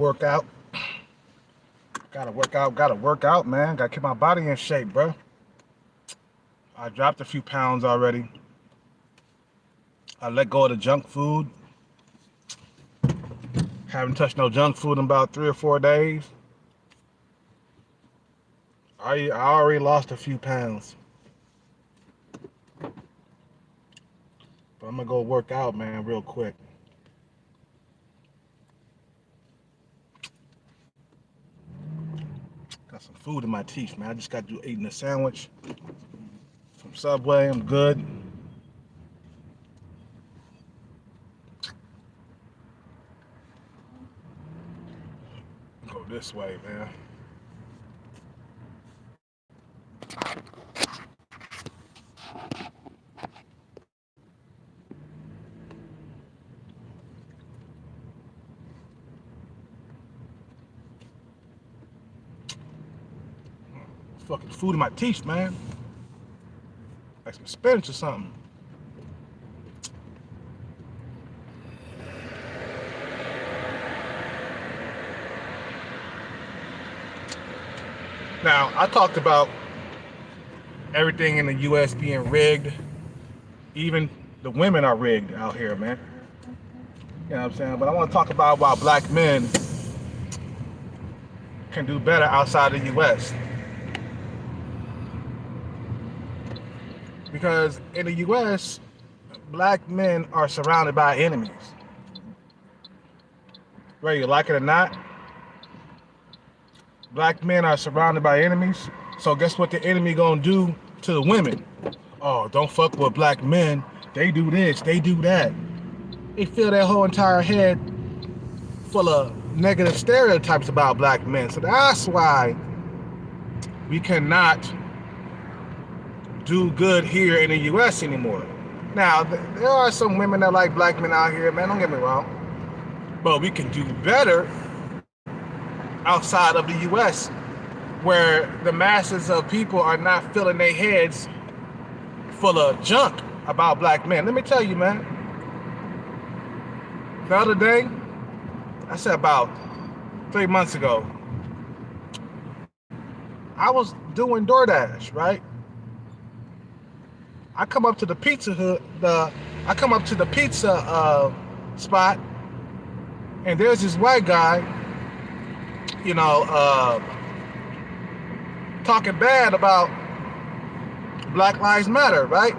Work out. Gotta work out, man. Gotta keep my body in shape, bro. I dropped a few pounds already. I let go of the junk food. Haven't touched no junk food in about 3 or 4 days. I already lost a few pounds. But I'm gonna go work out, man, real quick. Got some food in my teeth, man. I just got to eating a sandwich from Subway. I'm good. Go this way, man. Fucking food in my teeth, man. Like some spinach or something. Now, I talked about everything in the U.S. being rigged. Even the women are rigged out here, man. You know what I'm saying? But I want to talk about why black men can do better outside the U.S. Because in the U.S., black men are surrounded by enemies. Whether you like it or not, black men are surrounded by enemies. So guess what the enemy gonna do to the women? Oh, don't fuck with black men. They do this, they do that. They fill their whole entire head full of negative stereotypes about black men. So that's why we cannot do good here in the U.S. anymore. Now, there are some women that like black men out here, man, don't get me wrong. But we can do better outside of the U.S., where the masses of people are not filling their heads full of junk about black men. Let me tell you, man. The other day, I said about 3 months ago, I was doing DoorDash, right? I come up to the pizza spot, and there's this white guy, you know, talking bad about Black Lives Matter, right?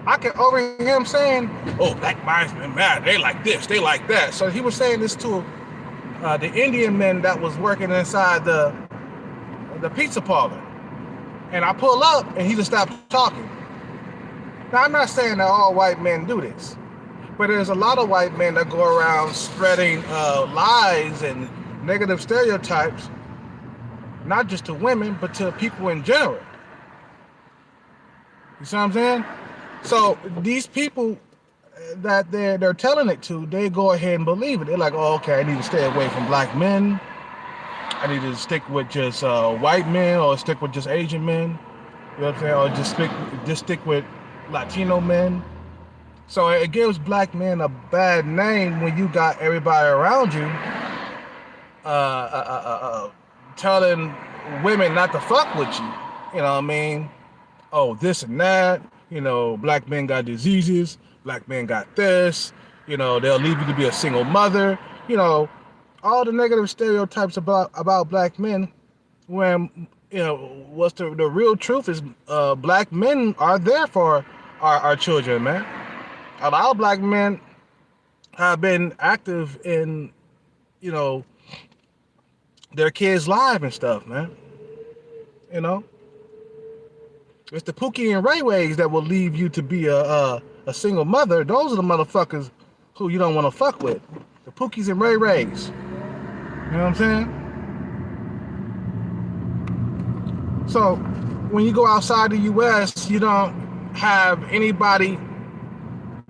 I can overhear him saying, "Oh, Black Lives Matter. They like this, they like that." So he was saying this to the Indian men that was working inside the pizza parlor, and I pull up, and he just stopped talking. Now, I'm not saying that all white men do this, but there's a lot of white men that go around spreading lies and negative stereotypes, not just to women, but to people in general. You see what I'm saying? So these people that they're telling it to, they go ahead and believe it. They're like, oh, okay, I need to stay away from black men. I need to stick with just white men, or stick with just Asian men. You know what I'm saying? Or just stick with Latino men. So it gives black men a bad name when you got everybody around you telling women not to fuck with you. You know what I mean? Oh, this and that. You know, black men got diseases. Black men got this. You know, they'll leave you to be a single mother. You know, all the negative stereotypes about black men, when, you know, what's the real truth is black men are there for our children, man. A lot of black men have been active in, you know, their kids' lives and stuff, man. You know, it's the Pookie and Ray Rays that will leave you to be a single mother. Those are the motherfuckers who you don't want to fuck with. The Pookies and Ray Rays. You know what I'm saying? So when you go outside the U.S., you don't have anybody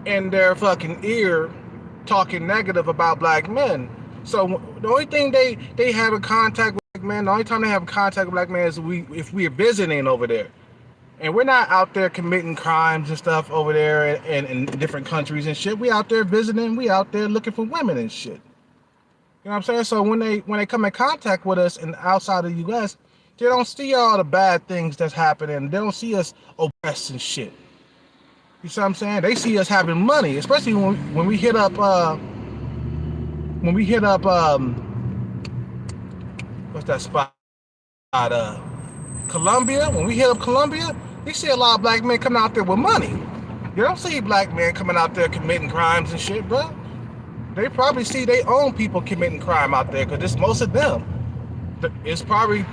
in their fucking ear talking negative about black men. So the only thing they have in contact with black men, the only time they have contact with black men is if we are visiting over there. And we're not out there committing crimes and stuff over there in different countries and shit. We out there visiting, we out there looking for women and shit. You know what I'm saying? So when they come in contact with us and outside of the U.S., they don't see all the bad things that's happening. They don't see us oppressed and shit. You see what I'm saying? They see us having money, especially when we hit up what's that spot? Colombia. When we hit up Colombia, we see a lot of black men coming out there with money. You don't see black men coming out there committing crimes and shit, bro. They probably see their own people committing crime out there because it's most of them. It's probably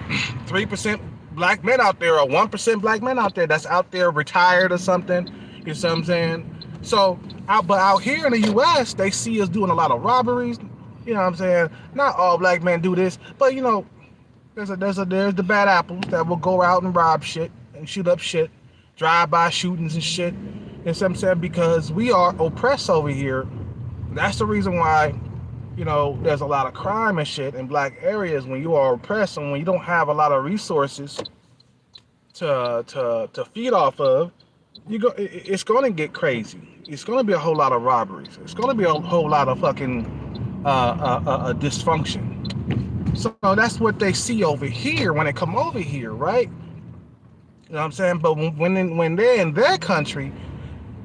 3% black men out there or 1% black men out there that's out there retired or something. You see what I'm saying? So, but out here in the U.S., they see us doing a lot of robberies. You know what I'm saying? Not all black men do this, but you know, there's the bad apples that will go out and rob shit and shoot up shit, drive-by shootings and shit. You know what I'm saying? Because we are oppressed over here. That's the reason why, you know, there's a lot of crime and shit in black areas when you are oppressed and when you don't have a lot of resources to feed off of. It's going to get crazy. It's going to be a whole lot of robberies. It's going to be a whole lot of fucking dysfunction. So that's what they see over here when they come over here, right? You know what I'm saying? But when they're in their country,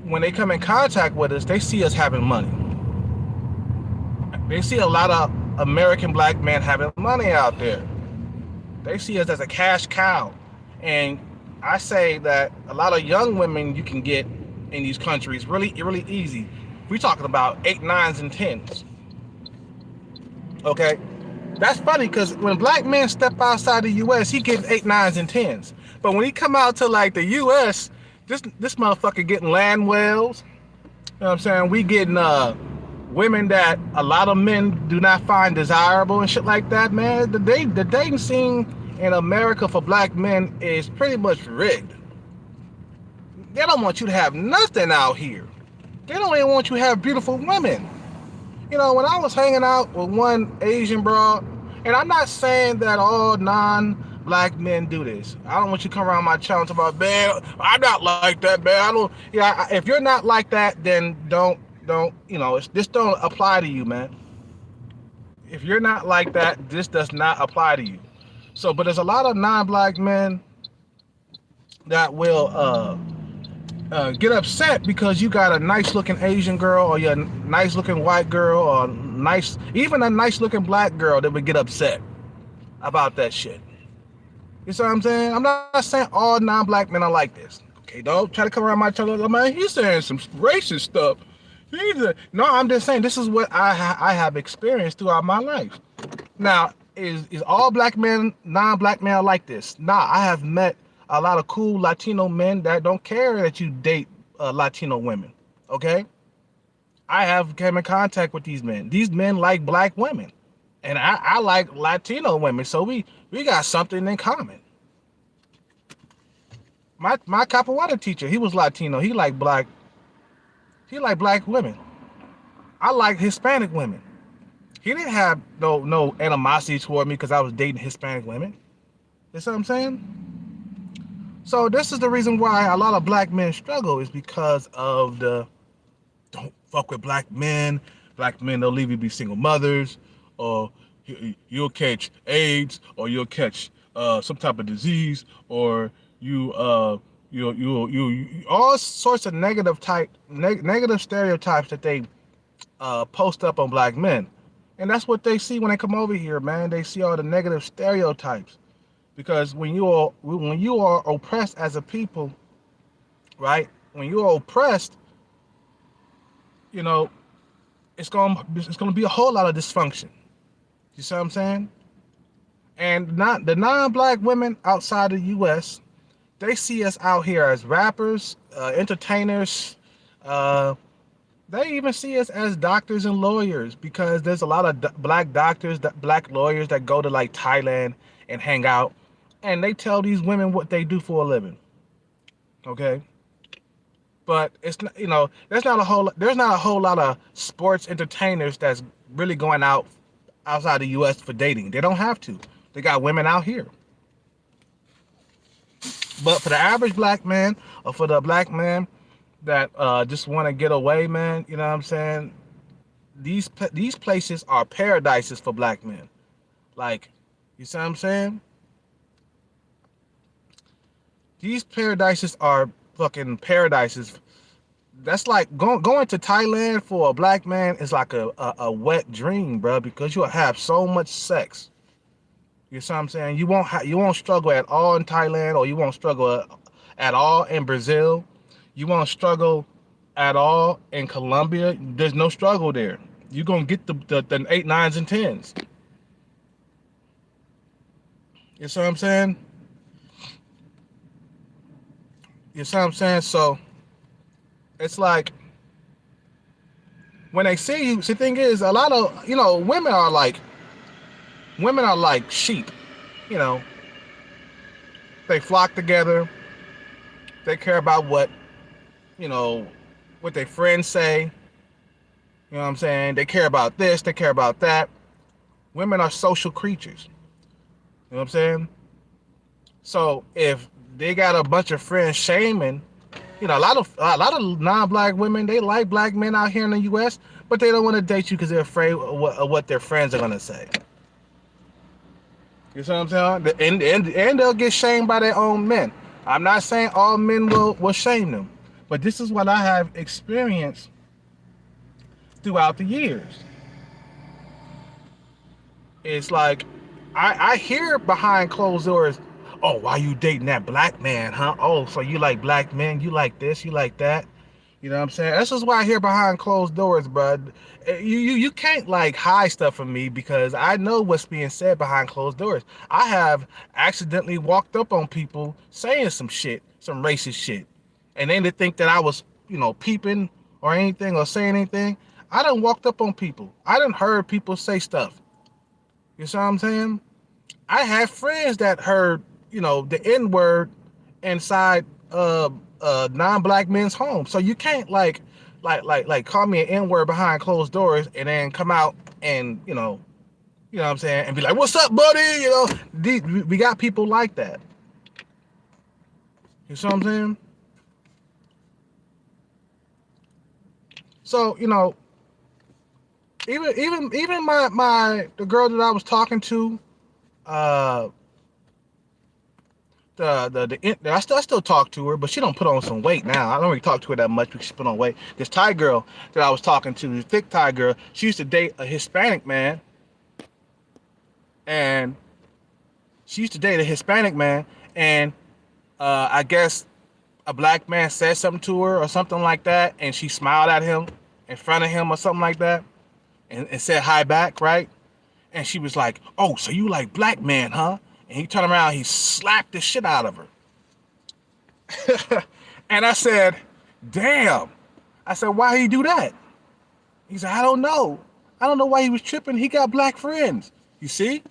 when they come in contact with us, they see us having money. They see a lot of American black men having money out there. They see us as a cash cow. And I say that a lot of young women you can get in these countries really easy. We're talking about 8, 9s, and 10s. Okay? That's funny because when black men step outside the U.S., he gets 8, 9s, and 10s. But when he come out to like the U.S., this motherfucker getting land wells. You know what I'm saying? We getting women that a lot of men do not find desirable and shit like that, man. The dating scene in America for black men is pretty much rigged. They don't want you to have nothing out here. They don't even want you to have beautiful women. You know, when I was hanging out with one Asian broad, and I'm not saying that all non-black men do this. I don't want you to come around my channel and talk about, man, I'm not like that, man. I don't. Yeah, if you're not like that, then don't. You know, this don't apply to you, man. If you're not like that, this does not apply to you. So, but there's a lot of non-black men that will get upset because you got a nice looking Asian girl or you're a nice looking white girl or even a nice looking black girl that would get upset about that shit. You see what I'm saying? I'm not saying all non-black men are like this. Okay, don't try to come around my channel. Man, he's saying some racist stuff. No, I'm just saying this is what I have experienced throughout my life. Now, is all black men, non-black men like this? Nah, I have met a lot of cool Latino men that don't care that you date Latino women. Okay, I have come in contact with these men. These men like black women, and I like Latino women. So we got something in common. My capoeira teacher, he was Latino. He liked black women. I like Hispanic women. He didn't have no animosity toward me because I was dating Hispanic women. You see what I'm saying? So this is the reason why a lot of black men struggle is because of the don't fuck with black men. Black men, they'll leave you be single mothers, or you'll catch AIDS, or you'll catch some type of disease, or you all sorts of negative stereotypes that they post up on black men. And that's what they see when they come over here, man. They see all the negative stereotypes. Because when you are oppressed as a people, right? When you are oppressed, you know, it's gonna be a whole lot of dysfunction. You see what I'm saying? And the non-black women outside the U.S., they see us out here as rappers, entertainers. They even see us as doctors and lawyers because there's a lot of black doctors, black lawyers that go to like Thailand and hang out, and they tell these women what they do for a living. Okay, but it's not, you know, there's not a whole lot of sports entertainers that's really going outside the U.S. for dating. They don't have to. They got women out here. But for the average black man, or for the black man that just want to get away, man, you know what I'm saying? these places are paradises for black men. Like, you see what I'm saying? These paradises are fucking paradises. That's like going to Thailand for a black man is like a wet dream, bro, because you'll have so much sex. You see what I'm saying? You won't struggle at all in Thailand, or you won't struggle at all in Brazil. You won't struggle at all in Colombia. There's no struggle there. You're gonna get the eight, nines, and tens. You see what I'm saying? You see what I'm saying? So it's like when they see you, the thing is, a lot of women are like sheep. You know, they flock together. They care about you know what their friends say. You know what I'm saying? They care about this. They care about that. Women are social creatures. You know what I'm saying? So if they got a bunch of friends shaming, a lot of non-black women, they like black men out here in the U.S., but they don't want to date you because they're afraid of what their friends are gonna say. You see what I'm saying? And they'll get shamed by their own men. I'm not saying all men will shame them, but this is what I have experienced throughout the years. It's like I hear behind closed doors, oh, why you dating that black man, huh? Oh, so you like black men, you like this, you like that. You know what I'm saying? That's just why I hear behind closed doors, bud. You can't like hide stuff from me because I know what's being said behind closed doors. I have accidentally walked up on people saying some shit, some racist shit, and then they think that I was, peeping or anything or saying anything. I done walked up on people. I done heard people say stuff. You see what I'm saying? I have friends that heard, the N word inside non-black men's homes. So you can't like call me an N word behind closed doors and then come out and you know what I'm saying, and be like, "What's up, buddy?" We got people like that. You see what I'm saying? So even the girl that I was talking to, uh, I still talk to her, but she don't put on some weight now. I don't really talk to her that much because she put on weight. This Thai girl that I was talking to, the thick Thai girl, she used to date a Hispanic man, and and I guess a black man said something to her or something like that, and she smiled at him in front of him or something like that, and said hi back, right? And she was like, "Oh, so you like black man, huh?" And he turned around, he slapped the shit out of her. And I said, "Damn." I said, "Why he do that?" He said, "I don't know. I don't know why he was tripping. He got black friends." You see?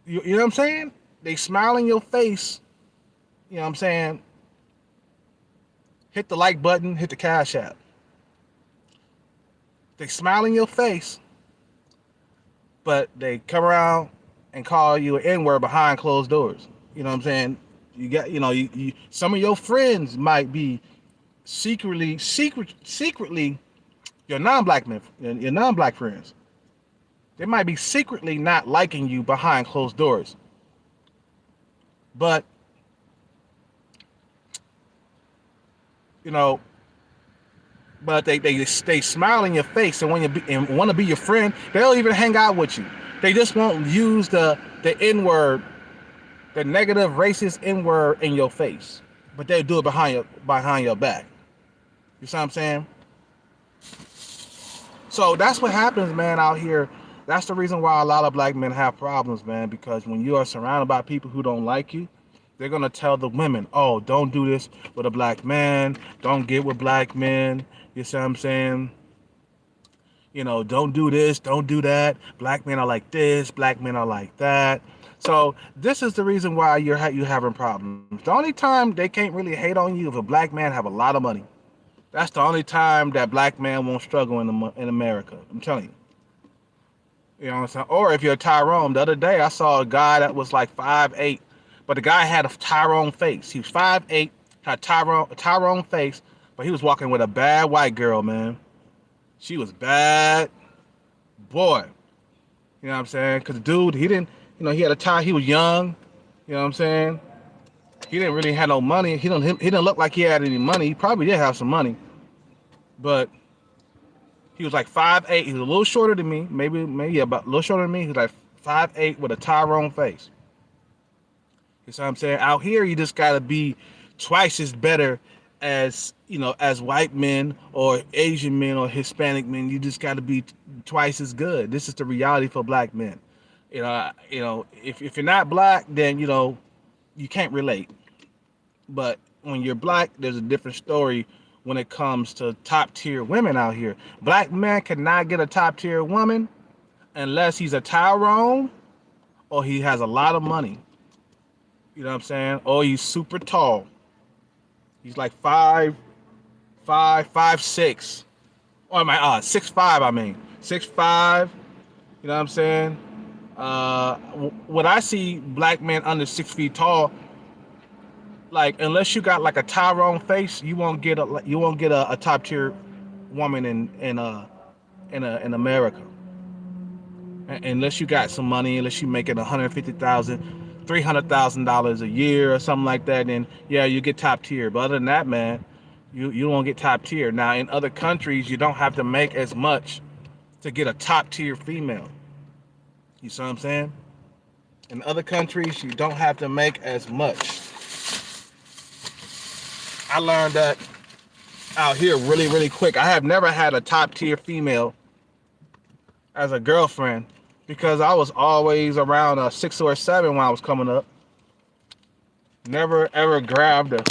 You know what I'm saying? They smile in your face. You know what I'm saying? Hit the like button, hit the Cash App. They smile in your face, but they come around and call you an N-word behind closed doors. You know what I'm saying? You got, some of your friends might be secretly your non-black men, your non-black friends. They might be secretly not liking you behind closed doors, but you know, they smile in your face and and want to be your friend. They'll even hang out with you. They just won't use the N-word, the negative racist N-word in your face, but they'll do it behind your back. You see what I'm saying? So that's what happens, man, out here. That's the reason why a lot of black men have problems, man, because when you are surrounded by people who don't like you, they're going to tell the women, "Oh, don't do this with a black man. Don't get with black men." You see what I'm saying? Don't do this, don't do that. Black men are like this, black men are like that. So this is the reason why you having problems. The only time they can't really hate on you if a black man have a lot of money. That's the only time that black man won't struggle in America. I'm telling you. You know what I'm saying? Or if you're a Tyrone. The other day I saw a guy that was like 5'8", but the guy had a Tyrone face. He was 5'8", had a Tyrone face, but he was walking with a bad white girl, man. She was bad, boy. You know what I'm saying? Cause the dude, he didn't, he had a tie. He was young. You know what I'm saying? He didn't really have no money. He didn't look like he had any money. He probably did have some money, but he was like 5'8". He was a little shorter than me, maybe yeah, about a little shorter than me. He was like 5'8" with a Tyrone face. You see what I'm saying? Out here, you just gotta be twice as better as as white men or Asian men or Hispanic men. You just gotta be twice as good. This is the reality for black men. If you're not black, then you can't relate. But when you're black, there's a different story when it comes to top tier women out here. Black men cannot get a top tier woman unless he's a Tyrone or he has a lot of money. You know what I'm saying? Or he's super tall. He's like 5'6". Or am I 6'5", I mean. 6'5". You know what I'm saying? When I see black men under 6 feet tall, like unless you got like a Tyrone face, you won't get a top tier woman in America. Unless you got some money, unless you making $150,000, $300,000 a year or something like that, then yeah, you get top tier. But other than that, man, you won't get top tier. Now in other countries, you don't have to make as much to get a top tier female. You see what I'm saying? In other countries, you don't have to make as much. I learned that out here really, really quick. I have never had a top tier female as a girlfriend because I was always around a 6 or 7 when I was coming up. Never ever grabbed a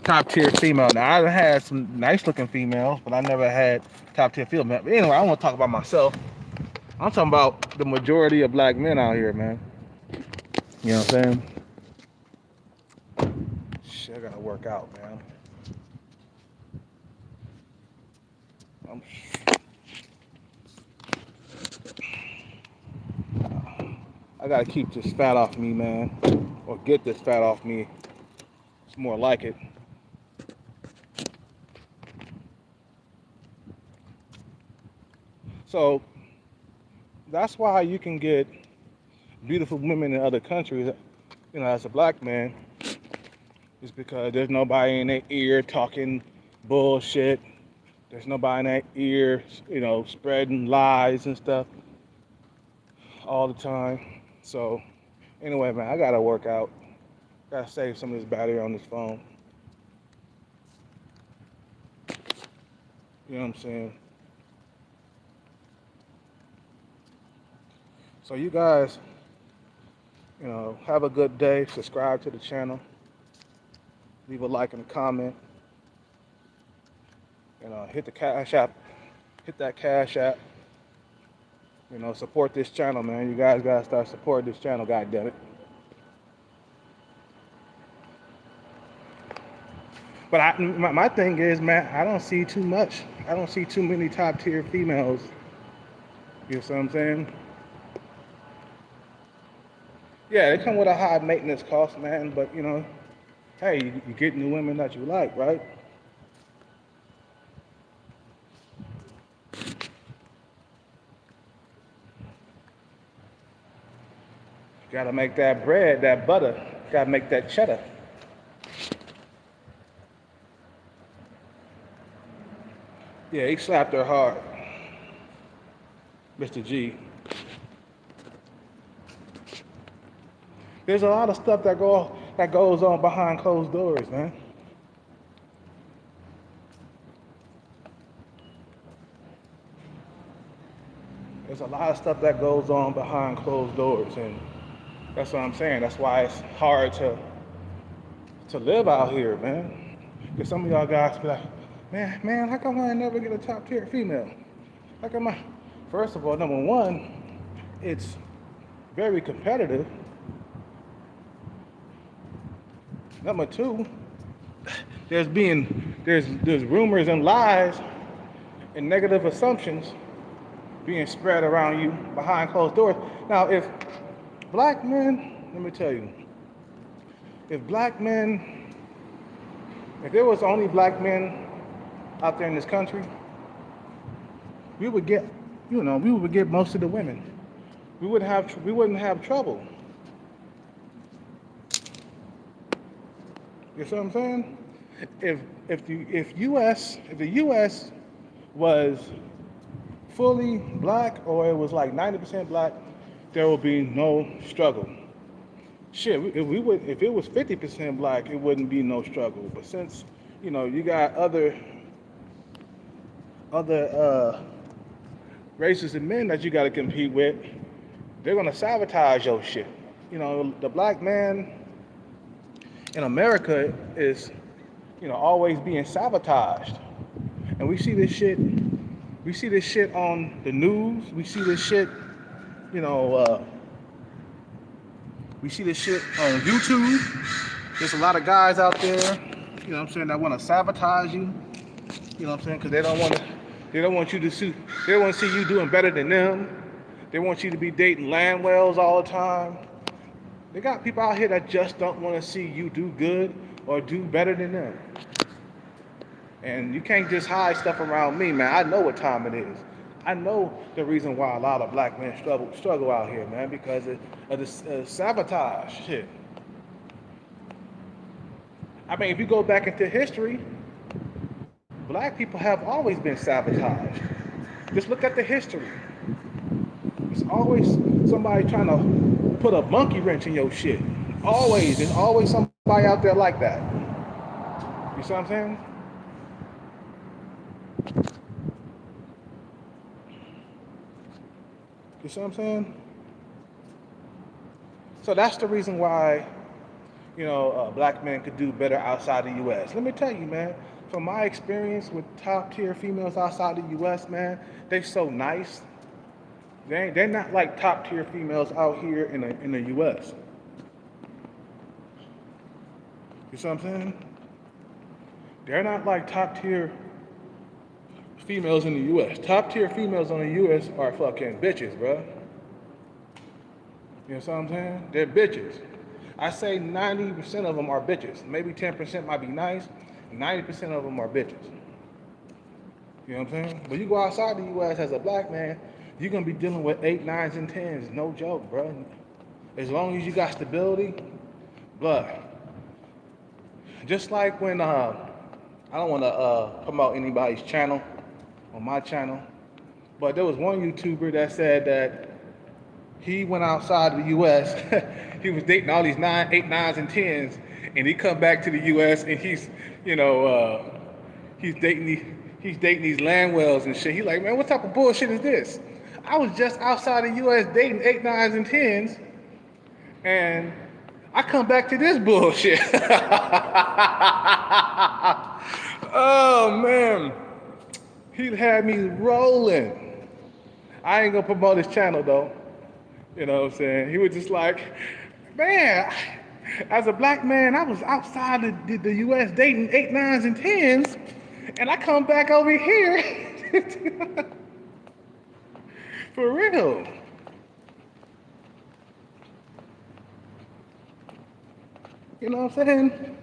top tier female. Now I had some nice looking females, but I never had top tier female. But anyway, I don't want to talk about myself. I'm talking about the majority of black men out here, man. You know what I'm saying? Shit, I gotta work out, man. I gotta keep this fat off me, man, or get this fat off me. It's more like it. So that's why you can get beautiful women in other countries, as a black man, is because there's nobody in their ear talking bullshit. There's nobody in their ear, spreading lies and stuff all the time. So anyway, man, I gotta work out. Gotta save some of this battery on this phone. You know what I'm saying? So you guys, have a good day. Subscribe to the channel. Leave a like and a comment. Hit the Cash App. Hit that Cash App. Support this channel, man. You guys gotta start supporting this channel, goddammit. But my thing is, man, I don't see too much. I don't see too many top tier females. You know what I'm saying? Yeah, they come with a high maintenance cost, man. But hey, you getting the women that you like, right? Gotta make that bread, that butter. Gotta make that cheddar. Yeah, he slapped her hard, Mr. G. There's a lot of stuff that goes on behind closed doors, man. There's a lot of stuff that goes on behind closed doors, and that's what I'm saying. That's why it's hard to live out here, man. Because some of y'all guys be like, man, how come I never get a top tier female? How come I? First of all, number one, it's very competitive. Number two, there's rumors and lies and negative assumptions being spread around you behind closed doors. Now, if black men, let me tell you, if there was only black men out there in this country, we would get, we would get most of the women. We wouldn't have trouble. You see what I'm saying? If if the U.S. was fully black, or it was like 90% black, there would be no struggle. Shit, if it was 50% black, it wouldn't be no struggle. But since you got other races and men that you got to compete with, they're gonna sabotage your shit. The black man in America is always being sabotaged, and we see this shit. We see this shit on the news. We see this shit, you know. We see this shit on YouTube. There's a lot of guys out there, what I'm saying, that want to sabotage you. You know what I'm saying? Because they don't want you to see, they don't want to see you doing better than them. They want you to be dating land wells all the time. They got people out here that just don't want to see you do good or do better than them. And you can't just hide stuff around me, man. I know what time it is. I know the reason why a lot of black men struggle out here, man, because of the sabotage shit. I mean, if you go back into history, black people have always been sabotaged. Just look at the history. It's always somebody trying to put a monkey wrench in your shit. Always. There's always somebody out there like that. You see what I'm saying? You see what I'm saying? So that's the reason why, black men could do better outside the U.S. Let me tell you, man, from my experience with top tier females outside the U.S., man, they so nice. They're not like top tier females out here in the U.S. You see what I'm saying? They're not like top tier females in the U.S. Top tier females in the U.S. are fucking bitches, bro. You know what I'm saying? They're bitches. I say 90% of them are bitches. Maybe 10% might be nice. 90% of them are bitches. You know what I'm saying? But you go outside the U.S. as a black man, you're going to be dealing with 8, 9s, and 10s. No joke, bro. As long as you got stability, blood. Just like when, I don't want to promote anybody's channel on my channel, but there was one YouTuber that said that he went outside the U.S. He was dating all these 8, 9s, and 10s, and he come back to the U.S. and he's dating these land wells and shit. He like, man, what type of bullshit is this? I was just outside the U.S. dating 8, 9s, and 10s, and I come back to this bullshit. Oh man, he had me rolling. I ain't gonna promote his channel though. You know what I'm saying? He was just like, man, as a black man, I was outside the U.S. dating 8, 9s, and 10s, and I come back over here. For real. You know what I'm saying?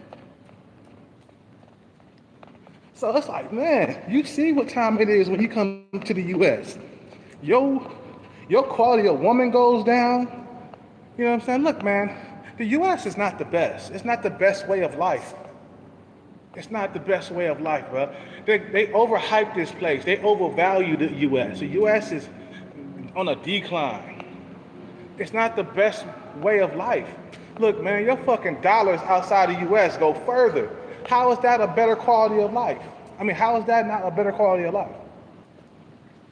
So it's like, man, you see what time it is when you come to the U.S. Your quality of woman goes down. You know what I'm saying? Look, man, the U.S. is not the best. It's not the best way of life. It's not the best way of life, bro. They overhype this place. They overvalue the U.S. The U.S. is on a decline. It's not the best way of life. Look, man, your fucking dollars outside the U.S. go further. How is that a better quality of life? I mean, how is that not a better quality of life?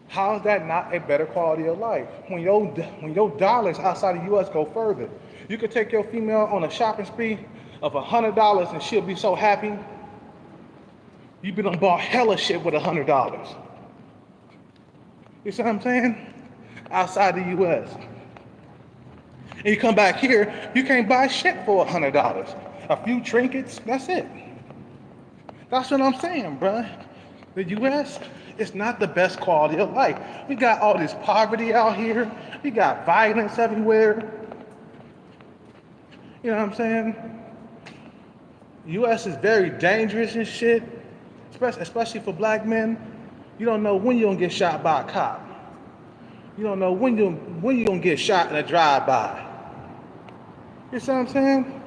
How is that not a better quality of life? When your dollars outside the U.S. go further, you could take your female on a shopping spree of $100 and she'll be so happy. You've been on bought hella shit with $100. You see what I'm saying? Outside the U.S. And you come back here, you can't buy shit for $100. A few trinkets, that's it. That's what I'm saying, bruh. The U.S. is not the best quality of life. We got all this poverty out here. We got violence everywhere. You know what I'm saying? The U.S. is very dangerous and shit, especially for black men. You don't know when you're gonna get shot by a cop. You don't know when you're gonna get shot in a drive-by. You see what I'm saying?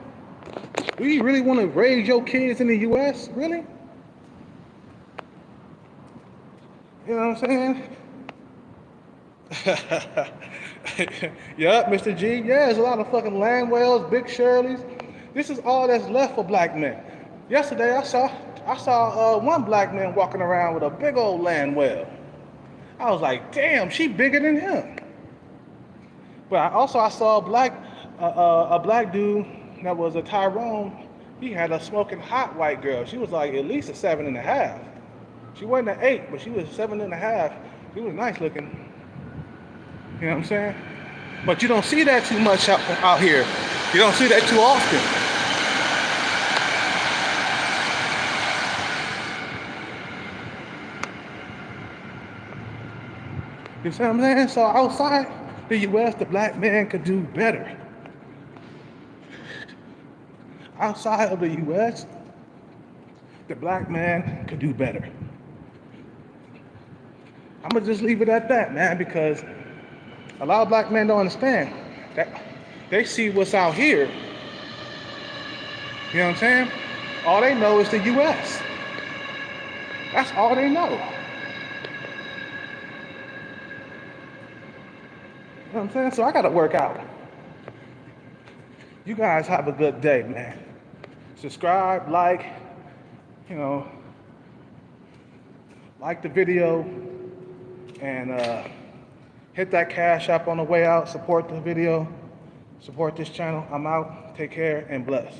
Do you really want to raise your kids in the U.S.? Really? You know what I'm saying? Yup, Mr. G. Yeah, there's a lot of fucking Landwells, Big Shirleys. This is all that's left for black men. Yesterday, I saw one black man walking around with a big old Landwell. I was like, damn, she bigger than him. But I saw a black dude that was a Tyrone. He had a smoking hot white girl. She was like at least a 7.5. She wasn't an 8, but she was 7.5. She was nice looking. You know what I'm saying? But you don't see that too much out here. You don't see that too often. You see what I'm saying? So outside the U.S., the black man could do better. Outside of the U.S., the black man could do better. I'm gonna just leave it at that, man, because a lot of black men don't understand that they see what's out here. You know what I'm saying? All they know is the U.S. That's all they know. You know what I'm saying? So I gotta work out. You guys have a good day, man. Subscribe, like the video, and hit that Cash App on the way out. Support the video. Support this channel. I'm out. Take care and bless.